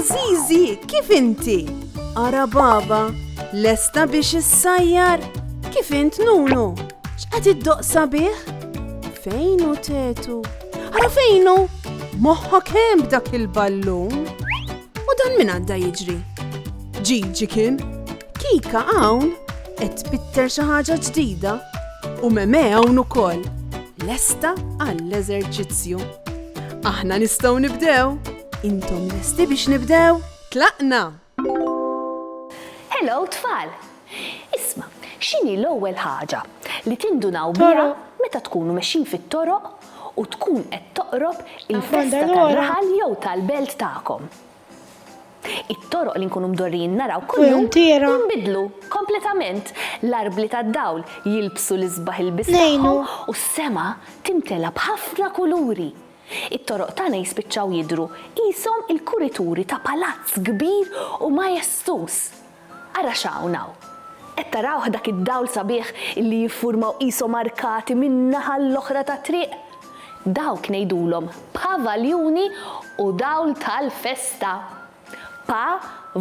Zizi, kif inti? Ara baba, lesta biex issajjar? Kif int Nunu? X'qed iddoqsa bih? Fejnu tetu? Ara fejnu? Moħħok hemm b'dak il-ballun? U dan min għadda jiġri? Ġiġi kien? Kika hawn qed tbitter xi ħaġa ġdida u Meme hawn ukoll. Lesta għall-eżerċizzju. Aħna nistgħu nibdew. Intom lesti biex nibdew? Tlaqna! Hello tfal! Isma, x'inhi l-ewwel ħaġa li tindunaw biha meta tkunu mexxin fit-toroq u tkun qed toqrob il-festa tar-raħal jew tal-belt tagħkom. It-toroq li nkunu mdorrin naraw kuljum jinbidlu kompletament. L-arbli tad-dawl jilbsu l-isbaħ il-bisħu u s-sema timtela b'ħafna kuluri. It-toroq tagħna jispiċċaw jidhru qishom il-kurituri ta' palazz kbir u majestus. Ara x'hawn. Qed taraw dak id-dawl sabiħ li jiffurmaw qishom arkati min-naħa l-oħra tat-triq. Dawk ngħidulhom pavaljuni u dawl tal-festa.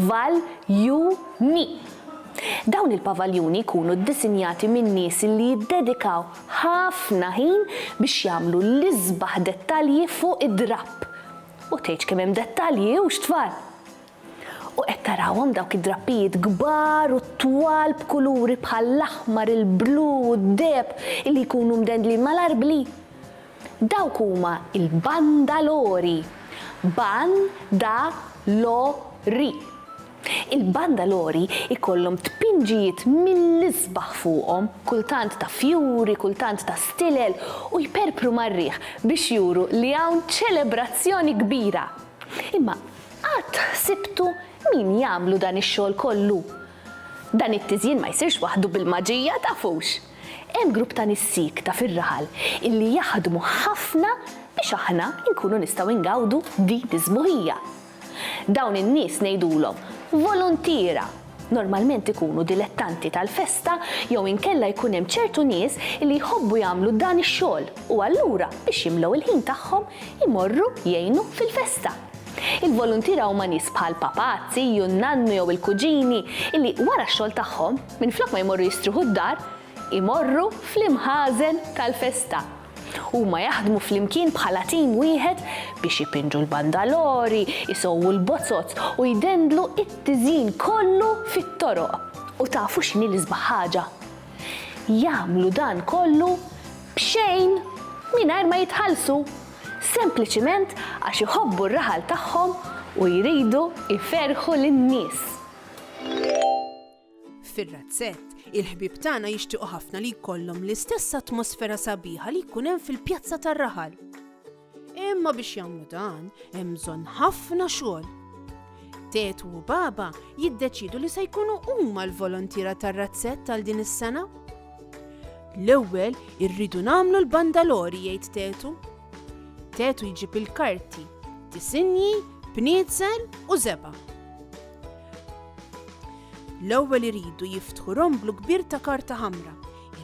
Pavaljuni. Dawn il-pavaljuni jkunu ddisinjati minn nies li jiddedikaw ħafna ħin biex jagħmlu l-isbaħ dettalji fuq id-drapp. U tgħid kemm hemm dettalji u x'tfal. U qed tarawhom dawk id-drappijiet kbar u twal b'kuluri bħall-aħmar, il-blu u d-deb li jkunu mdendlin mal-arbli. Dawk huma il-bandalori. Bandalori. Il-bandalori ikollhom tpinġijiet mill-isbaħ fuqhom, kultant ta' fjuri, kultant ta' stilel u jperpru mar-riħ biex juru li hawn ċelebrazzjoni kbira. Imma qatt ħsibtu min jagħmlu dan ix-xogħol kollu? Dan it-tiżjien ma jsirx waħdu bil-maġija tafux. Hemm grupp ta' nissik ta' fir-raħal illi jaħdmu ħafna biex aħna nkunu nistgħu ngawdu din iż-żbuħija. Dawn in-nies ngħidulhom volontira. Normalment ikunu dilettanti tal-festa jew inkella jkun hemm ċertu nies li jħobbu jagħmlu dan ix-xogħol u allura biex jimlew il-ħin tagħhom imorru jgħinu fil-festa. Il-volontira huma nies bħal papazzi, jew nannu jew il-kuġini illi wara x-xogħol tagħhom minflok ma jmorru jistruħu d-dar, imorru fl-imħażen tal-festa. Huma jaħdmu flimkien bħala tim wieħed biex jipinġu l-bandalori, isowwu l-bozzot u jdendlu it-tiżjin kollu fit-toroq. U tafu x'inhi l-isbaħ ħaġa? Jagħmlu dan kollu b'xejn mingħajr ma jitħallsu, sempliċiment għax iħobbu r-raħal tagħhom u jridu iferħu lin-nies. Fir-razzett, il-ħbieb tagħna jixtiequ ħafna li jkollhom l-istess atmosfera sabiħa li jkun hemm fil-pjazza tar-raħal. Imma biex jagħmlu dan hemm bżonn ħafna xogħol. Tetu u baba jiddeċidu li se jkunu huma l-volontira tar-razzett tal din is-sena. L-ewwel irridu nagħmlu l-bandalori jgħid Tetu. Tetu jġib il-karti, tisinji, bnietzel u żeba'. L-ewwel iridu jiftħu romblu kbir ta' karta ħamra.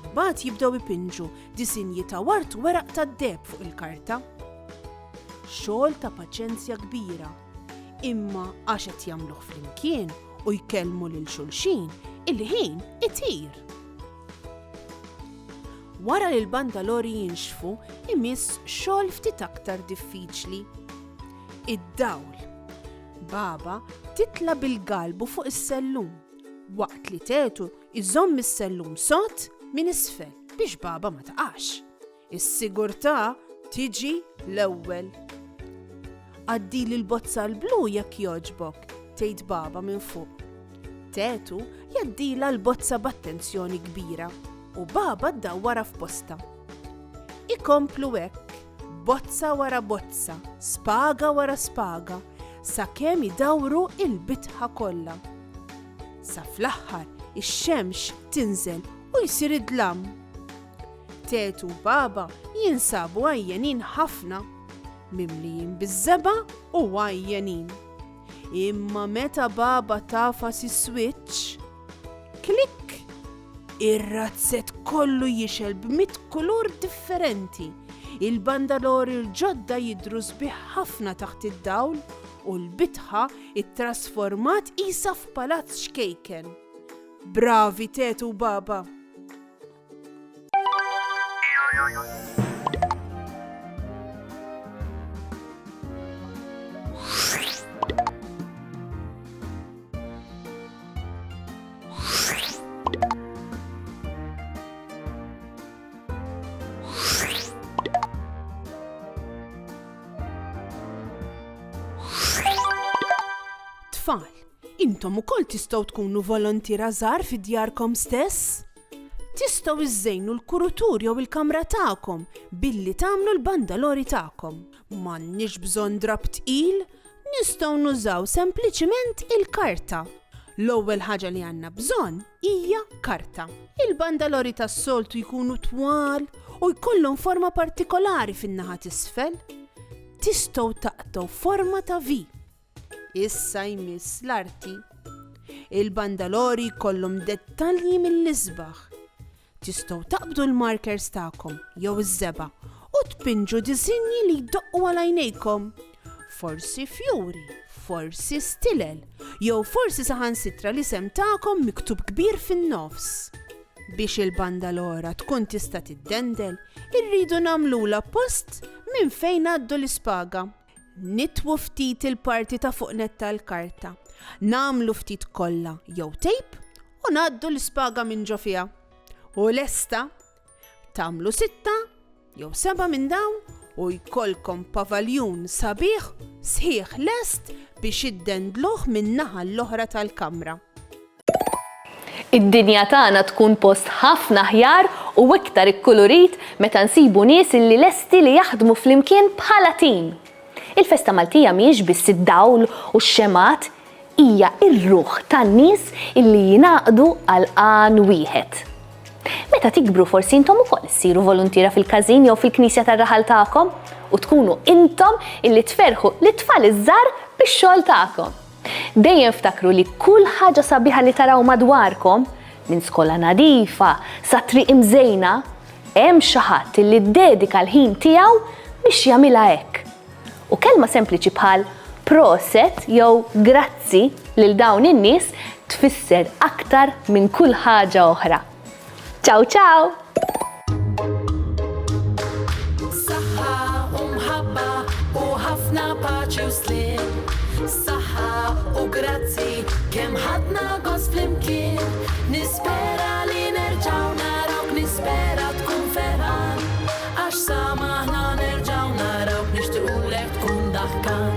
Imbagħad jibdew ipinġu disinji ta' wart u weraq tad-deb fuq il-karta. Xogħol ta' paċenzja kbira. Imma għax qed jagħmluh flimkien u jkellmu lil xulxin, il-ħin itir. Wara li l-bandalori jinxfu, imiss xogħol ftit aktar diffiċli. Id-dawl. Baba titla bil-galbu fuq is-sellum. Waqt li Tetu iżomm is-sellum sott minn isfel biex baba ma taqax. Is-sigurtà tiġi l-ewwel. Għaddili l-bozza l-blu jekk jogħġbok, tgħid baba minn fuq. Tetu jaddila l-bozza b'attenzjoni kbira u baba ddawwara f'posta. Ikomplu hekk, bozza wara bozza, spaga wara spaga, sakemm idawru il-bitħa kollha. Sa fl-aħħar ix-xemx tinżel u jsir id-dlam. Tetu u baba jinsabu għajjenin ħafna, mimlijin biż-żeba u għajjenin. Imma meta baba tafas is-switch, klik! Ir-razzett kollu jixel b'100 kulur differenti. Il-bandalori l-ġodda jidhru sbieħ ħafna taħt id-dawl u l-bitħa ittrasformat isa f'palazz xkejken. Bravi tetu baba! Tfal, intom ukoll tistgħu tkunu volontira żgħar fi djarkom stess? Tistgħu iżżejnu l-kurutur jew il-kamra tagħkom billi tagħmlu l-bandalori tagħkom. M'għandniex bżonn drab tqil, nistgħu nużaw sempliċiment il-karta. L-ewwel ħaġa li għandna bżonn hija karta. Il-bandalori tas-soltu jkunu twal u jkollhom forma partikolari fin-naħa t'isfel. Tistgħu taqtgħu forma ta' V. Issa jmiss l-arti. Il-bandalori jkollhom dettalji mill-isbaħ. Tistgħu taqbdu l-markers tagħkom jew iż-żeba u tpinġu diżinji li jdoqqu għal għajnejkom. Forsi fjuri, forsi stilel, jew forsi saħansitra l-isem tagħkom miktub kbir fin-nofs. Biex il-bandalora tkun tista' tiddendel, irridu nagħmluha post minn fejn għaddu l-ispaga. Nitwu ftit il-parti ta' fuqnet tal-karta, nagħmlu ftit kollha jew tejp u ngħaddu l-ispaga minn ġo fiha. U lesta, tagħmlu 6 jew 7 minn dawn u jkollkom pavaljun sabiħ sħiħ lest biex iddendluh min-naħa l-oħra tal-kamra. Id-dinja tagħna tkun post ħafna ħjar u iktar ikkulurit meta nsibu nies illi lesti li jaħdmu flimkien bħala tim. Il-festa Maltija mhijiex biss id-dawl u x-xemat, hija r-ruħ tan-nies illi jingħaqdu għal għan wieħed. Meta tikbru forsi intom ukoll issiru volontira fil-każin jew fil-knisja tar-raħal tagħkom u tkunu intom illi tferħu lit-tfal iż-żgħar bix-xogħol tagħkom. Dejjem ftakru li kull ħaġa sabiħa li taraw madwarkom, minn skola nadifa sa triq imżejna, hemm xi ħadd illi ddedika l-ħin tiegħu biex jagħmilha hekk. U kelma sempliċi bħal proset jew grazzi lil dawn in-nies tfisser aktar minn kull ħaġa oħra. Ciao ciao! Saħħa u mħabba u ħafna paċi u slim. Saħħa u grazzi kemm ħadna gost flimkien. Nispera li nerġgħu narawk, nispera tkun ferħan. Għax samaħna nerġgħu narawk nixtiequlek tkun daħkan.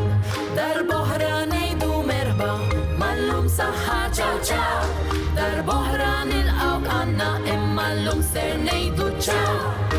Darb'oħra ngħidu merba mallum saħħa ciao ciao. Darb'oħra nilqgħu għandna imma llum ser ngħidu ciao.